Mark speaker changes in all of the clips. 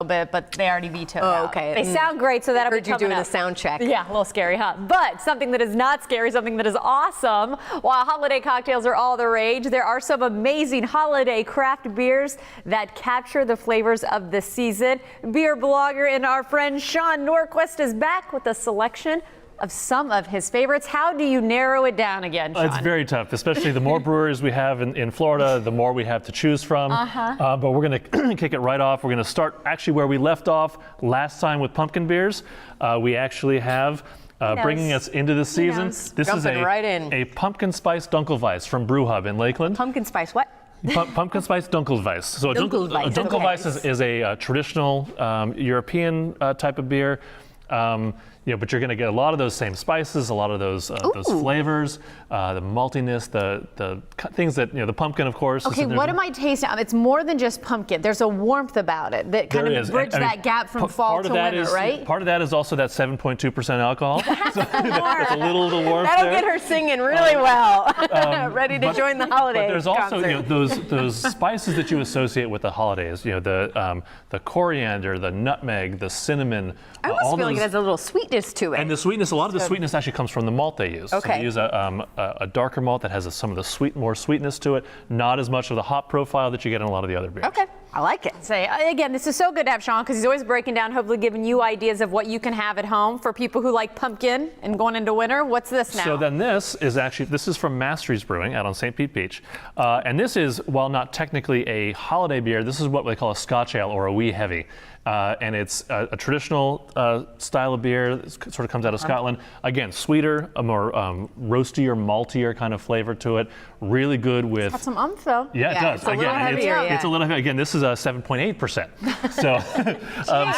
Speaker 1: bit, but they already vetoed
Speaker 2: Oh,
Speaker 1: out.
Speaker 2: okay.
Speaker 1: They sound great, so that'll be
Speaker 2: Heard you
Speaker 1: coming
Speaker 2: doing
Speaker 1: up.
Speaker 2: the sound check.
Speaker 1: Yeah, a little scary, huh? But something that is not scary, something that is awesome. While holiday cocktails are all the rage, there are some amazing holiday craft beers that capture the flavors of the season. Beer blogger and our friend Sean Norquist is back with a selection of some of his favorites. How do you narrow it down again, Sean?
Speaker 3: It's very tough, especially the more breweries we have in Florida, the more we have to choose from. But we're going to kick it right off. We're going to start actually where we left off last time with pumpkin beers. We actually have bringing us into the season. This is a pumpkin spice Dunkelweiss from Brew Hub in Lakeland.
Speaker 2: Pumpkin spice what?
Speaker 3: Pumpkin spice Dunkelweiss. So a Dunkelweiss is a traditional European type of beer. But you're going to get a lot of those same spices, a lot of those flavors, the maltiness, the things that, the pumpkin, of course.
Speaker 1: Okay, what am I tasting? It's more than just pumpkin. There's a warmth about it that kind of bridges that gap from fall to winter, right?
Speaker 3: Part of that is also that 7.2% alcohol. So that's a little warmth
Speaker 2: That'll
Speaker 3: there.
Speaker 2: get her singing really well. Ready to join the holiday
Speaker 3: But there's also
Speaker 2: concert.
Speaker 3: those spices that you associate with the holidays. The coriander, the nutmeg, the cinnamon.
Speaker 2: I almost feel like it has a little sweetness to it.
Speaker 3: And the sweetness, a lot of the sweetness actually comes from the malt they use.
Speaker 2: Okay.
Speaker 3: So they use a darker malt that has some of the more sweetness to it, not as much of the hop profile that you get in a lot of the other beers.
Speaker 2: Okay, I like it.
Speaker 1: Say again, this is so good to have Sean because he's always breaking down, hopefully giving you ideas of what you can have at home for people who like pumpkin and going into winter. What's this now?
Speaker 3: So then this is from Masteries Brewing out on St. Pete Beach. And this is, while not technically a holiday beer, this is what they call a Scotch ale or a wee heavy. And it's a traditional style of beer. It sort of comes out of Scotland. Again, sweeter, a more roasty or maltier kind of flavor to it. Really good with.
Speaker 1: It's got some umph though.
Speaker 3: Yeah, it does.
Speaker 2: It's a little heavier.
Speaker 3: It's a little heavy. Again, this is a 7.8%. So,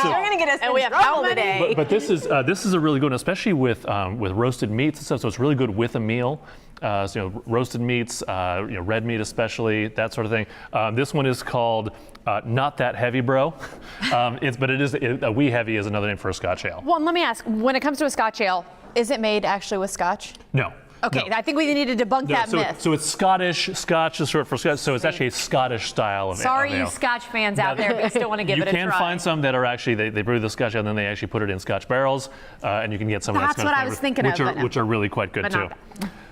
Speaker 2: You're gonna get us in trouble today.
Speaker 3: But this is a really good one, especially with roasted meats and stuff. So it's really good with a meal. Roasted meats, red meat especially, that sort of thing. This one is called Not That Heavy, Bro. A wee heavy is another name for a Scotch ale.
Speaker 1: Well, let me ask, when it comes to a Scotch ale, is it made actually with Scotch?
Speaker 3: No.
Speaker 1: Okay,
Speaker 3: no.
Speaker 1: I think we need to debunk that myth.
Speaker 3: So it's Scottish. Scotch is short for Scotch. So it's actually a Scottish style of ale.
Speaker 1: Sorry, you Scotch fans out there, but you still want to give it a try.
Speaker 3: You can find some that are actually, they brew the Scotch ale and then they actually put it in Scotch barrels, and you can get some of that Scotch
Speaker 1: That's what I was thinking of.
Speaker 3: which are really quite good too.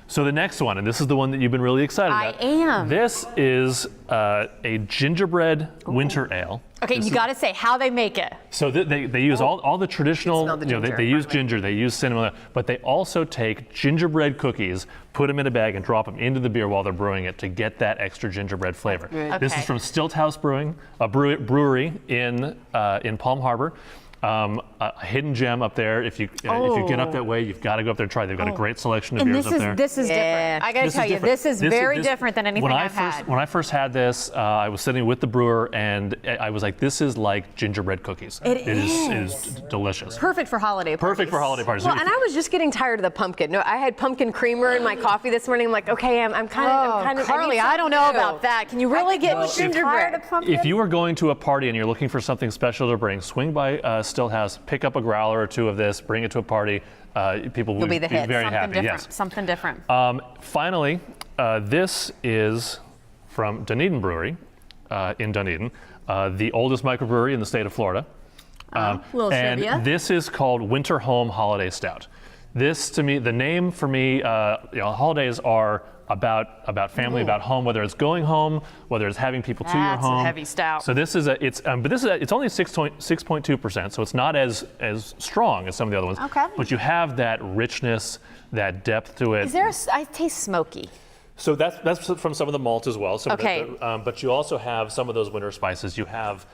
Speaker 3: So the next one, and this is the one that you've been really excited about.
Speaker 1: I am.
Speaker 3: This is a gingerbread winter ale.
Speaker 1: Okay, you got to say how they make it.
Speaker 3: So they use all the traditional, they use ginger, they use cinnamon, but they also take gingerbread cookies, put them in a bag, and drop them into the beer while they're brewing it to get that extra gingerbread flavor. This is from Stilt House Brewing, a brewery in Palm Harbor. A hidden gem up there. If you get up that way, you've got to go up there and try. They've got a great selection of beers up there.
Speaker 1: This is different. I got to tell you, this is very different than anything I've had.
Speaker 3: When I first had this, I was sitting with the brewer, and I was like, "This is like gingerbread cookies. It is delicious.
Speaker 1: Perfect for holiday parties.
Speaker 3: Perfect for holiday parties."
Speaker 2: Well, and I was just getting tired of the pumpkin. No, I had pumpkin creamer in my coffee this morning. I'm like, okay, I'm kind of.
Speaker 1: Carly, I don't know about that. Can you really get gingerbread?
Speaker 3: If you are going to a party and you're looking for something special to bring, swing by Still House, pick up a growler or two of this, bring it to a party. People will be very happy. Yes.
Speaker 1: Something different.
Speaker 3: Finally, this is from Dunedin Brewery in Dunedin, the oldest microbrewery in the state of Florida.
Speaker 1: Little trivia.
Speaker 3: And this is called Winter Home Holiday Stout. This, to me, the name for me, holidays are about family, about home, whether it's going home, whether it's having people to your home.
Speaker 1: That's a heavy stout.
Speaker 3: So this is it's only 6.2%, so it's not as strong as some of the other ones.
Speaker 1: Okay.
Speaker 3: But you have that richness, that depth to it.
Speaker 1: I taste smoky.
Speaker 3: So that's from some of the malt as well.
Speaker 1: Okay.
Speaker 3: But you also have some of those winter spices. You have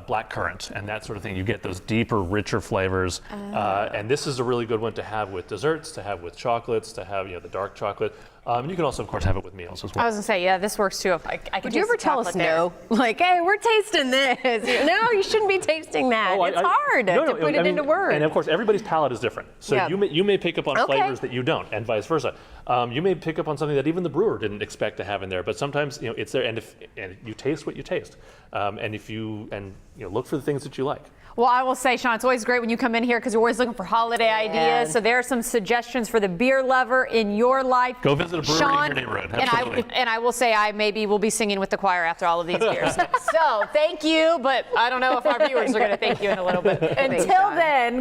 Speaker 3: black currant and that sort of thing. You get those deeper, richer flavors. And this is a really good one to have with desserts, to have with chocolates, to have the dark chocolate. And you can also, of course, have it with meals as well.
Speaker 1: I was gonna say, yeah, this works too.
Speaker 2: Would you ever tell us no? Like, hey, we're tasting this. No, you shouldn't be tasting that. It's hard to put it into words.
Speaker 3: And of course, everybody's palate is different. So you may pick up on flavors that you don't, and vice versa. You may pick up on something that even the brewer didn't expect to have in there. But sometimes it's there, and you taste what you taste. And if you look for the things that you like.
Speaker 1: Well, I will say, Sean, it's always great when you come in here because you're always looking for holiday ideas. So there are some suggestions for the beer lover in your life.
Speaker 3: Go visit at a brewery
Speaker 1: Sean,
Speaker 3: in your neighborhood.
Speaker 1: and I will say I maybe will be singing with the choir after all of these beers. So thank you, but I don't know if our viewers are going to thank you in a little bit. Until then.